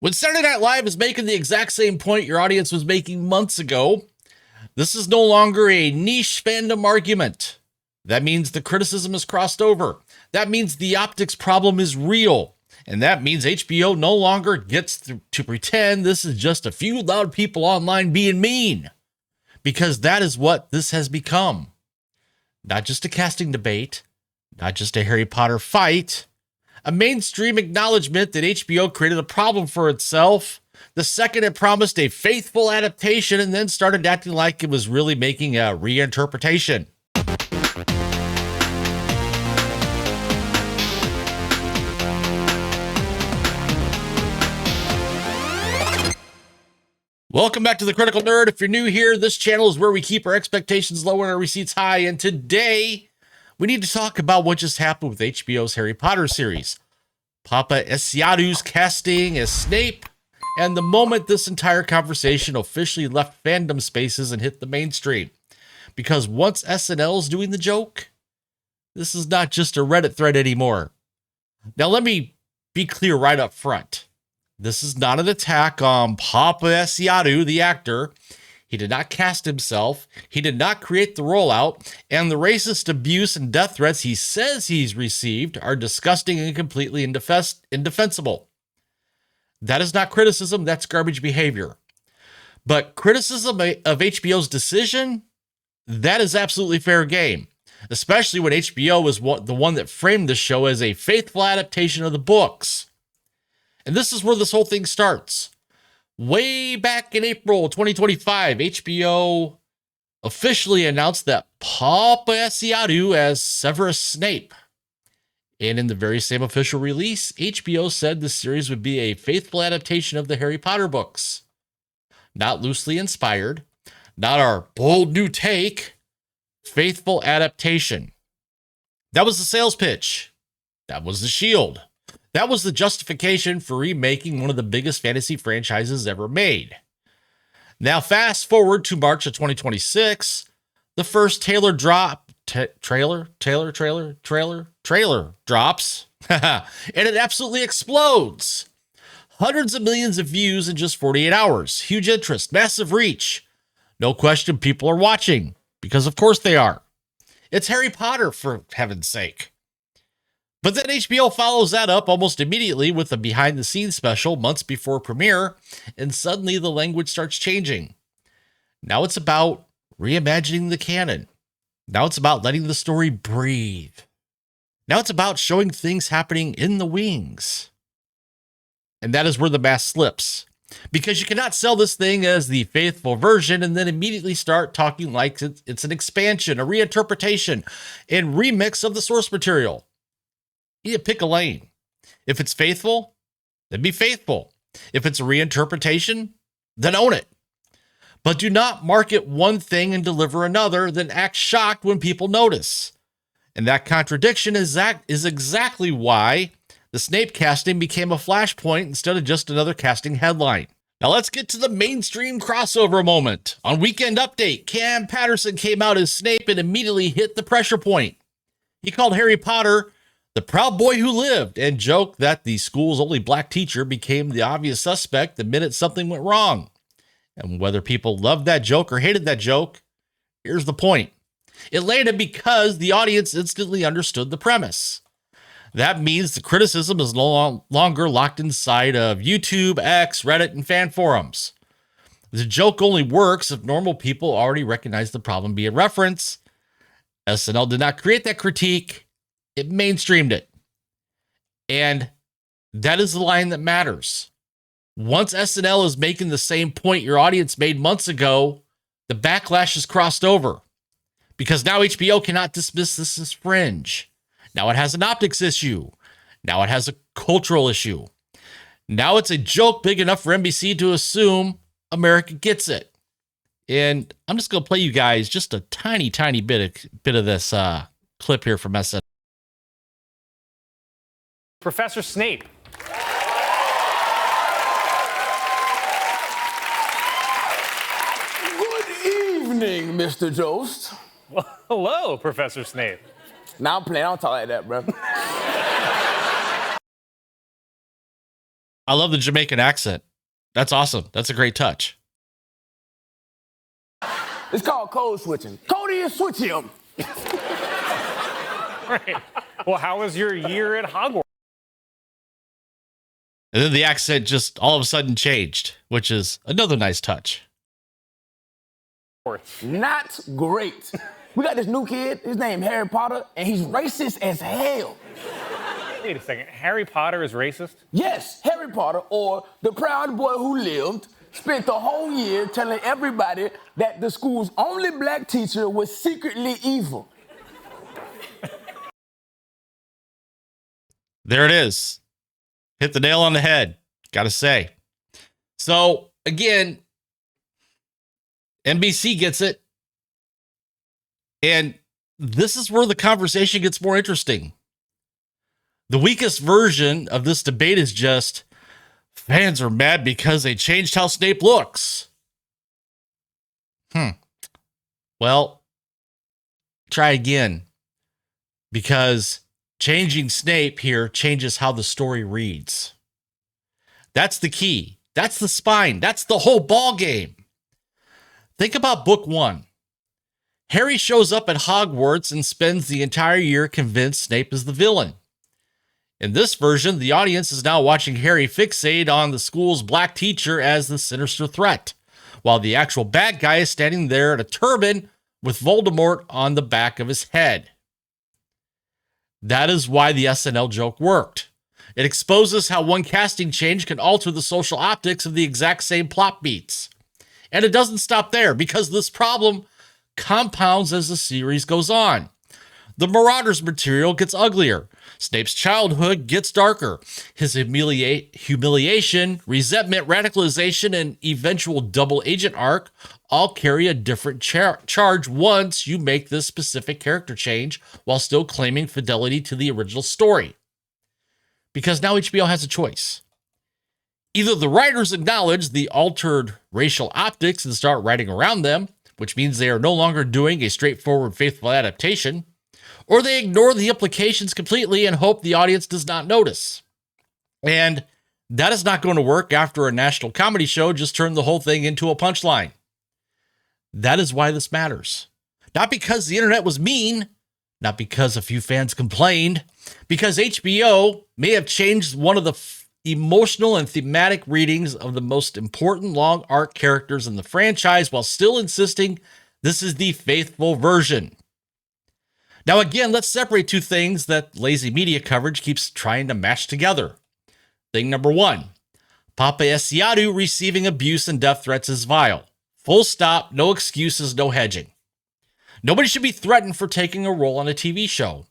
When Saturday Night Live is making the exact same point your audience was making months ago, this is no longer a niche fandom argument. That means the criticism has crossed over. That means the optics problem is real. And that means HBO no longer gets to pretend this is just a few loud people online being mean. Because that is what this has become. Not just a casting debate, not just a Harry Potter fight, a mainstream acknowledgement that HBO created a problem for itself the second it promised a faithful adaptation and then started acting like it was really making a reinterpretation. Welcome back to The Critical Nerd. If you're new here, this channel is where we keep our expectations low and our receipts high. And today, we need to talk about what just happened with HBO's Harry Potter series. Paapa Essiedu's casting as Snape, and the moment this entire conversation officially left fandom spaces and hit the mainstream. Because once SNL is doing the joke, this is not just a Reddit thread anymore. Now, let me be clear right up front. This is not an attack on Paapa Essiedu, the actor. He did not cast himself. He did not create the rollout. And the racist abuse and death threats he says he's received are disgusting and completely indefensible. That is not criticism. That's garbage behavior. But criticism of HBO's decision, that is absolutely fair game. Especially when HBO was the one that framed the show as a faithful adaptation of the books. And this is where this whole thing starts. Way back in April 2025, HBO officially announced that Paapa Essiedu as Severus Snape. And in the very same official release, HBO said the series would be a faithful adaptation of the Harry Potter books. Not loosely inspired, not our bold new take, faithful adaptation. That was the sales pitch. That was the shield. That was the justification for remaking one of the biggest fantasy franchises ever made. Now, fast forward to March of 2026, the first trailer drops, and it absolutely explodes. Hundreds of millions of views in just 48 hours. Huge interest, massive reach. No question people are watching, because of course they are. It's Harry Potter, for heaven's sake. But then HBO follows that up almost immediately with a behind-the-scenes special months before premiere, and suddenly the language starts changing. Now it's about reimagining the canon. Now it's about letting the story breathe. Now it's about showing things happening in the wings. And that is where the mask slips. Because you cannot sell this thing as the faithful version and then immediately start talking like it's an expansion, a reinterpretation, and remix of the source material. You pick a lane. If it's faithful, then be faithful. If it's a reinterpretation, then own it. But do not market one thing and deliver another, then act shocked when people notice. And that contradiction is exactly why the Snape casting became a flashpoint instead of just another casting headline. Now let's get to the mainstream crossover moment. On Weekend Update, Cam Patterson came out as Snape and immediately hit the pressure point. He called Harry Potter the proud boy who lived, and joked that the school's only black teacher became the obvious suspect the minute something went wrong. And whether people loved that joke or hated that joke, here's the point. It landed because the audience instantly understood the premise. That means the criticism is no longer locked inside of YouTube, X, Reddit, and fan forums. The joke only works if normal people already recognize the problem being referenced. SNL did not create that critique. It mainstreamed it. And that is the line that matters. Once SNL is making the same point your audience made months ago, the backlash has crossed over. Because now HBO cannot dismiss this as fringe. Now it has an optics issue. Now it has a cultural issue. Now it's a joke big enough for NBC to assume America gets it. And I'm just going to play you guys just a tiny bit of this clip here from SNL. Professor Snape. Good evening, Mr. Jost. Well, hello, Professor Snape. Now I'm playing. I don't talk like that, bro. I love the Jamaican accent. That's awesome. That's a great touch. It's called code switching. Cody is switching him. Right. Well, how was your year at Hogwarts? And then the accent just all of a sudden changed, which is another nice touch. Not great. We got this new kid, his name Harry Potter, and he's racist as hell. Wait a second. Harry Potter is racist? Yes, Harry Potter, or the proud boy who lived, spent the whole year telling everybody that the school's only black teacher was secretly evil. There it is. Hit the nail on the head, gotta say. So, again, NBC gets it. And this is where the conversation gets more interesting. The weakest version of this debate is just fans are mad because they changed how Snape looks. Well, try again. Because changing Snape here changes how the story reads. That's the key. That's the spine. That's the whole ball game. Think about book 1. Harry shows up at Hogwarts and spends the entire year convinced Snape is the villain. In this version, the audience is now watching Harry fixate on the school's black teacher as the sinister threat, while the actual bad guy is standing there at a turban with Voldemort on the back of his head. That is why the SNL joke worked. It exposes how one casting change can alter the social optics of the exact same plot beats. And it doesn't stop there, because this problem compounds as the series goes on. The Marauders material gets uglier. Snape's childhood gets darker. His humiliation, resentment, radicalization, and eventual double agent arc all carry a different charge once you make this specific character change while still claiming fidelity to the original story. Because now HBO has a choice. Either the writers acknowledge the altered racial optics and start writing around them, which means they are no longer doing a straightforward, faithful adaptation, or they ignore the implications completely and hope the audience does not notice. And that is not going to work after a national comedy show just turned the whole thing into a punchline. That is why this matters. Not because the internet was mean, not because a few fans complained, because HBO may have changed one of the emotional and thematic readings of the most important long arc characters in the franchise while still insisting this is the faithful version. Now, again, let's separate two things that lazy media coverage keeps trying to mash together. Thing number 1, Paapa Essiedu receiving abuse and death threats is vile. Full stop, no excuses, no hedging. Nobody should be threatened for taking a role on a TV show.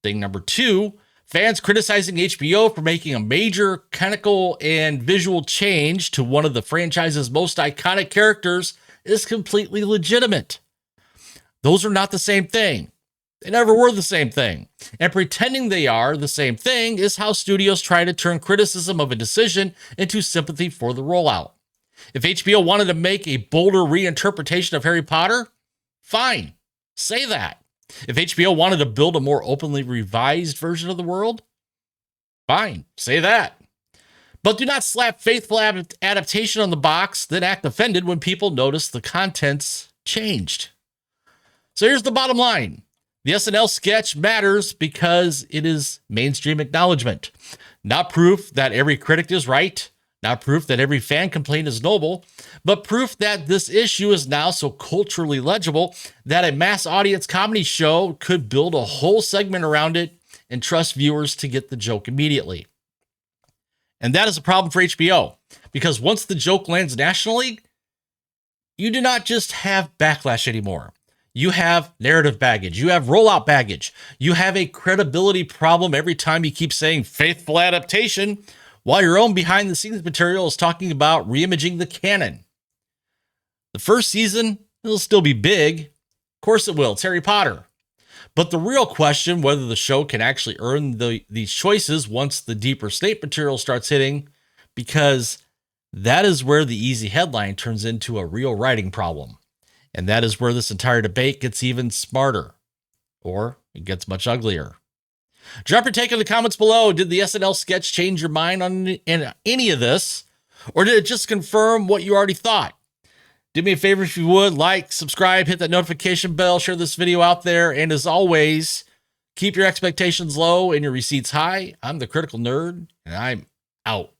Thing number 2, fans criticizing HBO for making a major canonical and visual change to one of the franchise's most iconic characters is completely legitimate. Those are not the same thing. They never were the same thing. And pretending they are the same thing is how studios try to turn criticism of a decision into sympathy for the rollout. If HBO wanted to make a bolder reinterpretation of Harry Potter, fine, say that. If HBO wanted to build a more openly revised version of the world, fine, say that. But do not slap faithful adaptation on the box, then act offended when people notice the contents changed. So here's the bottom line. The SNL sketch matters because it is mainstream acknowledgement, not proof that every critic is right, not proof that every fan complaint is noble, but proof that this issue is now so culturally legible that a mass audience comedy show could build a whole segment around it and trust viewers to get the joke immediately. And that is a problem for HBO, because once the joke lands nationally, you do not just have backlash anymore. You have narrative baggage. You have rollout baggage. You have a credibility problem every time you keep saying faithful adaptation while your own behind-the-scenes material is talking about reimaging the canon. The first season, it'll still be big. Of course it will. It's Harry Potter. But the real question, whether the show can actually earn these choices once the deeper Snape material starts hitting, because that is where the easy headline turns into a real writing problem. And that is where this entire debate gets even smarter, or it gets much uglier. Drop your take in the comments below. Did the SNL sketch change your mind on any of this? Or did it just confirm what you already thought? Do me a favor if you would, like, subscribe, hit that notification bell, share this video out there. And as always, keep your expectations low and your receipts high. I'm the Critical Nerd, and I'm out.